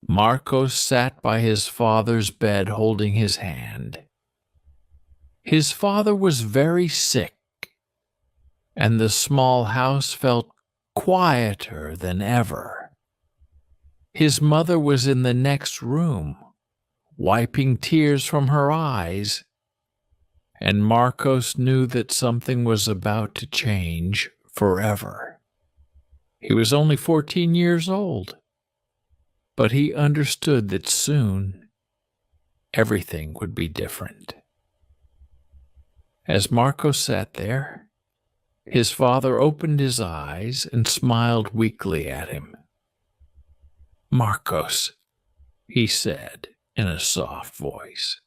Marcos sat by his father's bed holding his hand. His father was very sick, and the small house felt quieter than ever. His mother was in the next room, wiping tears from her eyes, and Marcos knew that something was about to change forever. He was only 14 years old, but he understood that soon everything would be different. As Marcos sat there, his father opened his eyes and smiled weakly at him. "Marcos," he said in a soft voice.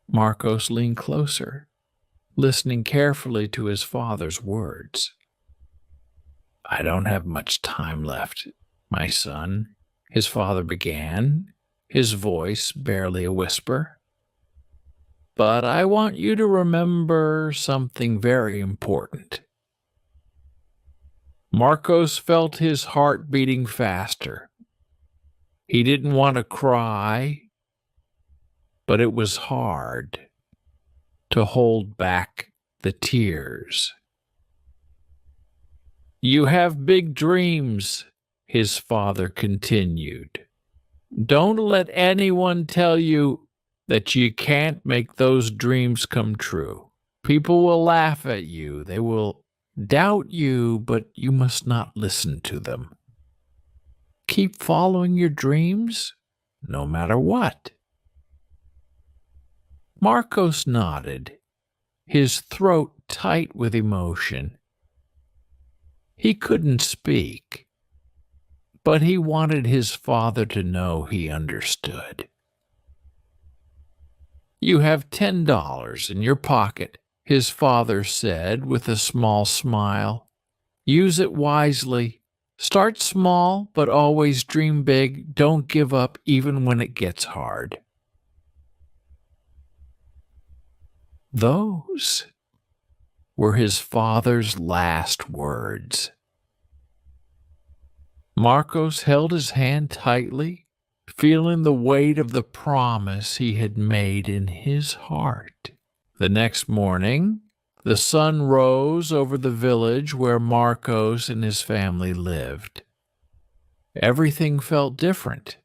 Marcos leaned closer, listening carefully to his father's words. "I don't have much time left, my son," his father began, his voice barely a whisper. "But I want you to remember something very important." Marcos felt his heart beating faster. He didn't want to cry, but it was hard to hold back the tears. "You have big dreams," his father continued. "Don't let anyone tell you that you can't make those dreams come true. People will laugh at you. They will doubt you, but you must not listen to them. Keep following your dreams, no matter what." Marcos nodded, his throat tight with emotion. He couldn't speak, but he wanted his father to know he understood. "You have $10 in your pocket," his father said with a small smile. "Use it wisely. Start small, but always dream big. Don't give up even when it gets hard." Those were his father's last words. Marcos held his hand tightly, feeling the weight of the promise he had made in his heart. The next morning, the sun rose over the village where Marcos and his family lived. Everything felt different.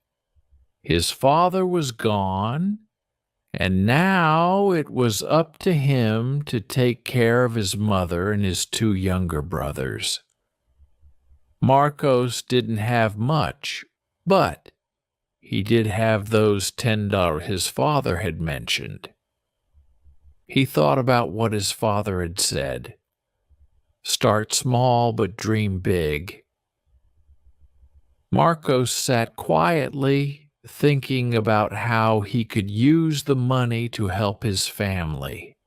His father was gone, and now it was up to him to take care of his mother and his two younger brothers. Marcos didn't have much, but he did have those $10 his father had mentioned. He thought about what his father had said. Start small, but dream big. Marcos sat quietly, thinking about how he could use the money to help his family.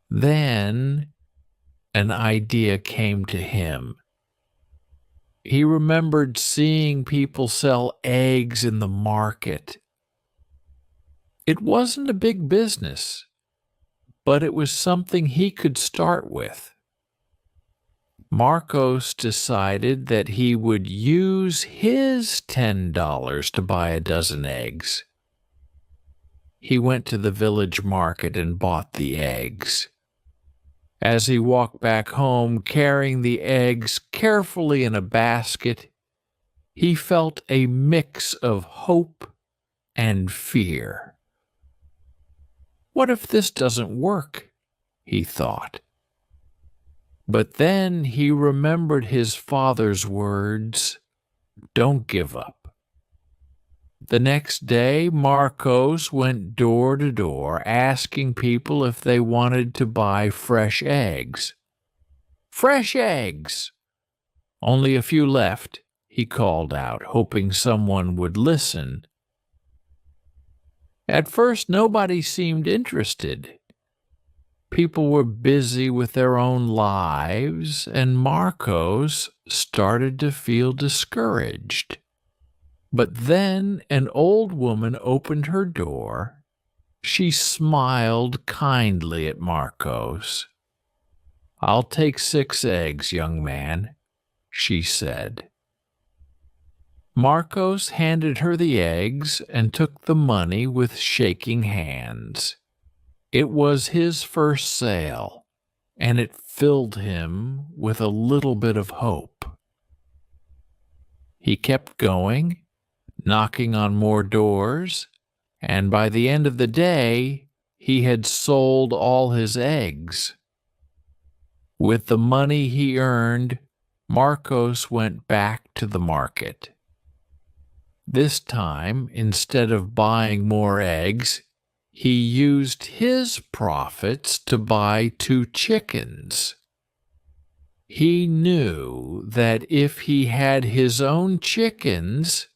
Then an idea came to him. He remembered seeing people sell eggs in the market. It wasn't a big business, but it was something he could start with. Marcos decided that he would use his $10 to buy a dozen eggs. He went to the village market and bought the eggs. As he walked back home, carrying the eggs carefully in a basket, he felt a mix of hope and fear. What if this doesn't work? He thought. But then he remembered his father's words, "Don't give up." The next day, Marcos went door to door, asking people if they wanted to buy fresh eggs. "Fresh eggs!" "Only a few left," he called out, hoping someone would listen. At first, nobody seemed interested. People were busy with their own lives, and Marcos started to feel discouraged. But then an old woman opened her door. She smiled kindly at Marcos. "I'll take 6 eggs, young man," she said. Marcos handed her the eggs and took the money with shaking hands. It was his first sale, and it filled him with a little bit of hope. He kept going, knocking on more doors, and by the end of the day, he had sold all his eggs. With the money he earned, Marcos went back to the market. This time, instead of buying more eggs, he used his profits to buy 2 chickens. He knew that if he had his own chickens,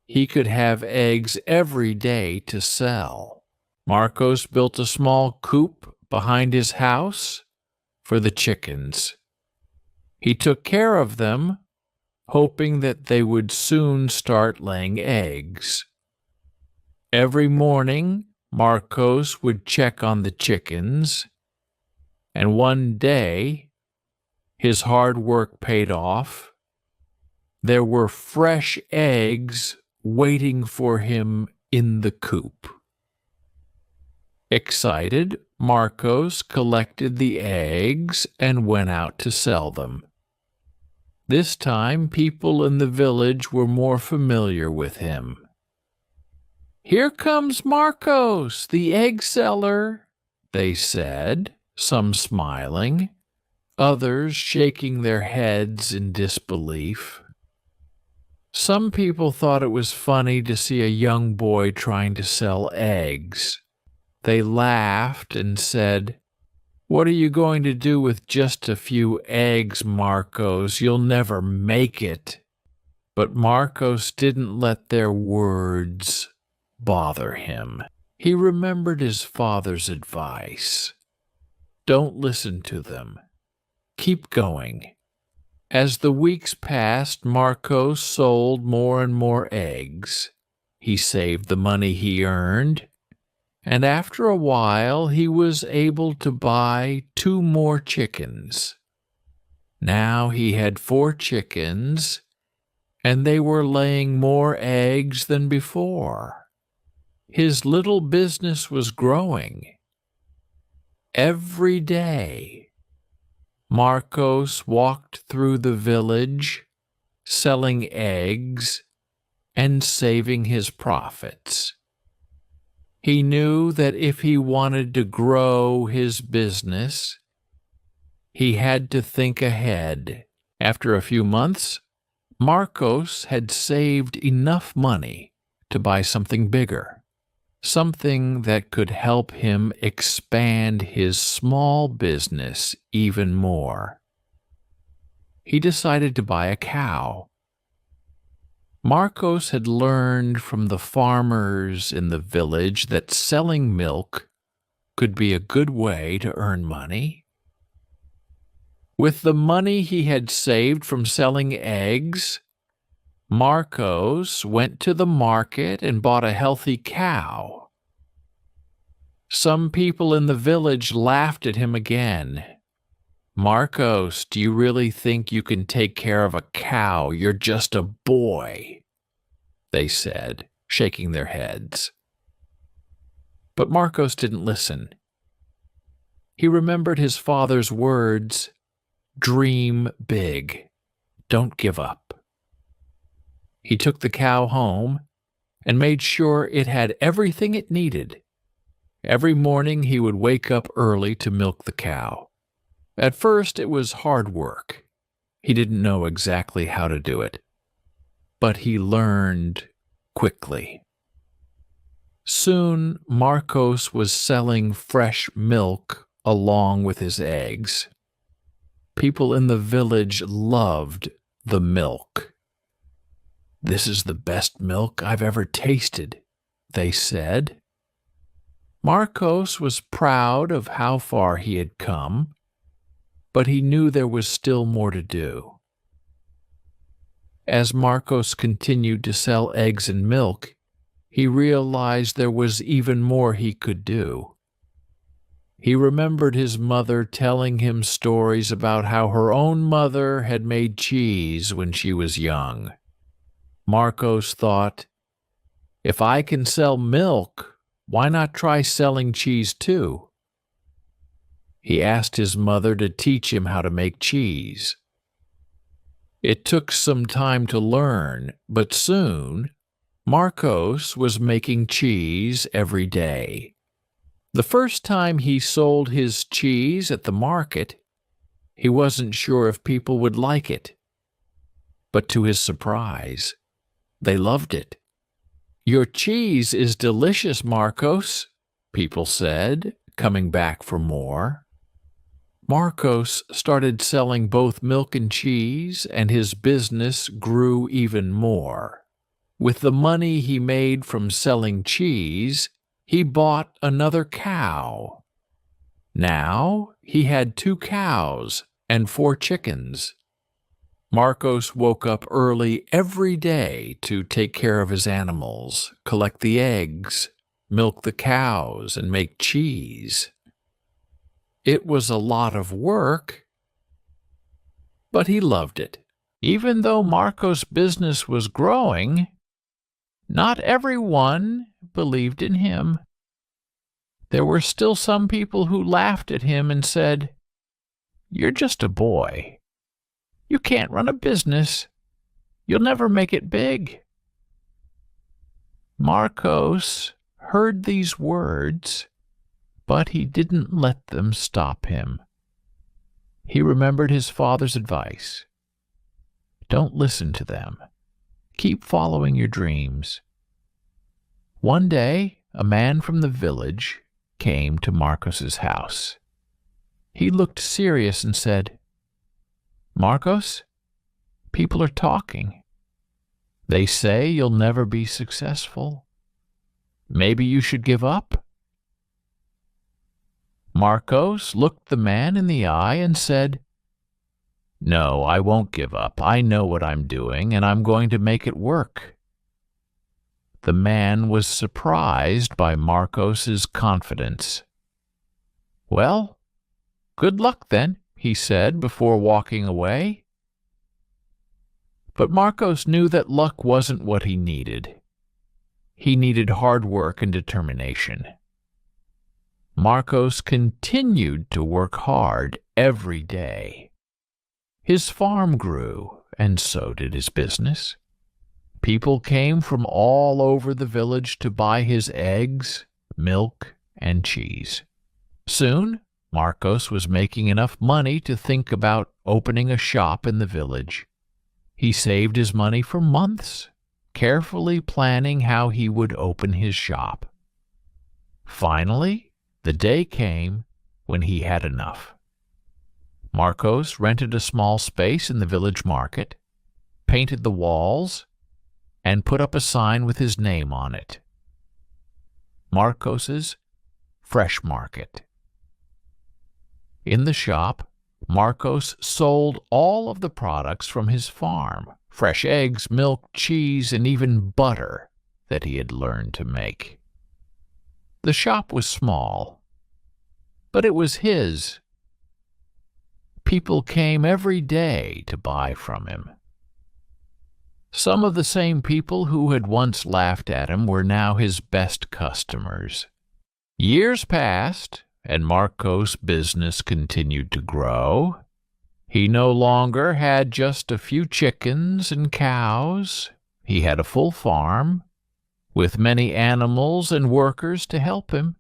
he could have eggs every day to sell. Marcos built a small coop behind his house for the chickens. He took care of them, hoping that they would soon start laying eggs. Every morning, Marcos would check on the chickens, and one day, his hard work paid off. There were fresh eggs waiting for him in the coop. Excited, Marcos collected the eggs and went out to sell them. This time, people in the village were more familiar with him. "Here comes Marcos, the egg seller," they said, some smiling, others shaking their heads in disbelief. Some people thought it was funny to see a young boy trying to sell eggs. They laughed and said, "What are you going to do with just a few eggs, Marcos? You'll never make it." But Marcos didn't let their words bother him. He remembered his father's advice. Don't listen to them. Keep going. As the weeks passed, Marcos sold more and more eggs. He saved the money he earned, and after a while he was able to buy 2 more chickens. Now he had 4 chickens, and they were laying more eggs than before. His little business was growing. Every day, Marcos walked through the village, selling eggs and saving his profits. He knew that if he wanted to grow his business, he had to think ahead. After a few months, Marcos had saved enough money to buy something bigger, something that could help him expand his small business even more. He decided to buy a cow. Marcos had learned from the farmers in the village that selling milk could be a good way to earn money. With the money he had saved from selling eggs, Marcos went to the market and bought a healthy cow. Some people in the village laughed at him again. "Marcos, do you really think you can take care of a cow? You're just a boy," they said, shaking their heads. But Marcos didn't listen. He remembered his father's words, "Dream big. Don't give up." He took the cow home and made sure it had everything it needed. Every morning he would wake up early to milk the cow. At first it was hard work. He didn't know exactly how to do it, but he learned quickly. Soon Marcos was selling fresh milk along with his eggs. People in the village loved the milk. "This is the best milk I've ever tasted," they said. Marcos was proud of how far he had come, but he knew there was still more to do. As Marcos continued to sell eggs and milk, he realized there was even more he could do. He remembered his mother telling him stories about how her own mother had made cheese when she was young. Marcos thought, if I can sell milk, why not try selling cheese too? He asked his mother to teach him how to make cheese. It took some time to learn, but soon Marcos was making cheese every day. The first time he sold his cheese at the market, he wasn't sure if people would like it. But to his surprise, they loved it. Your cheese is delicious, Marcos, people said, coming back for more. Marcos started selling both milk and cheese, and his business grew even more. With the money he made from selling cheese, he bought another cow. Now he had 2 cows and 4 chickens. Marcos woke up early every day to take care of his animals, collect the eggs, milk the cows, and make cheese. It was a lot of work, but he loved it. Even though Marcos' business was growing, not everyone believed in him. There were still some people who laughed at him and said, "You're just a boy. You can't run a business. You'll never make it big." Marcos heard these words, but he didn't let them stop him. He remembered his father's advice. Don't listen to them. Keep following your dreams. One day, a man from the village came to Marcos's house. He looked serious and said, "Marcos, people are talking. They say you'll never be successful. Maybe you should give up?" Marcos looked the man in the eye and said, "No, I won't give up. I know what I'm doing, and I'm going to make it work." The man was surprised by Marcos's confidence. "Well, good luck then," he said before walking away. But Marcos knew that luck wasn't what he needed. He needed hard work and determination. Marcos continued to work hard every day. His farm grew, and so did his business. People came from all over the village to buy his eggs, milk, and cheese. Soon, Marcos was making enough money to think about opening a shop in the village. He saved his money for months, carefully planning how he would open his shop. Finally, the day came when he had enough. Marcos rented a small space in the village market, painted the walls, and put up a sign with his name on it. Marcos's Fresh Market. In the shop, Marcos sold all of the products from his farm, fresh eggs, milk, cheese, and even butter that he had learned to make. The shop was small, but it was his. People came every day to buy from him. Some of the same people who had once laughed at him were now his best customers. Years passed, and Marcos' business continued to grow. He no longer had just a few chickens and cows. He had a full farm, with many animals and workers to help him.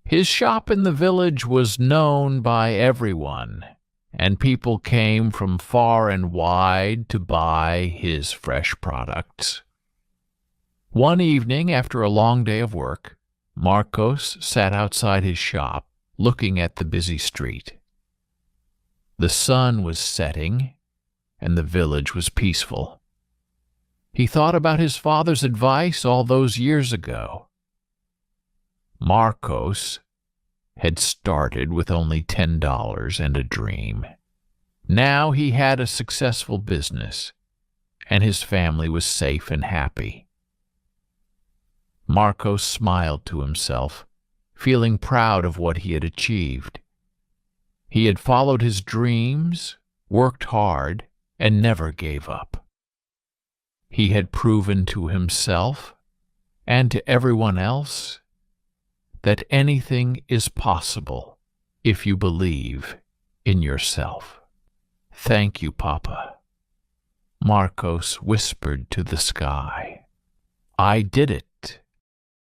His shop in the village was known by everyone, and people came from far and wide to buy his fresh products. One evening, after a long day of work, Marcos sat outside his shop, looking at the busy street. The sun was setting, and the village was peaceful. He thought about his father's advice all those years ago. Marcos had started with only $10 and a dream. Now he had a successful business, and his family was safe and happy. Marcos smiled to himself, feeling proud of what he had achieved. He had followed his dreams, worked hard, and never gave up. He had proven to himself and to everyone else that anything is possible if you believe in yourself. Thank you, Papa, Marcos whispered to the sky. I did it.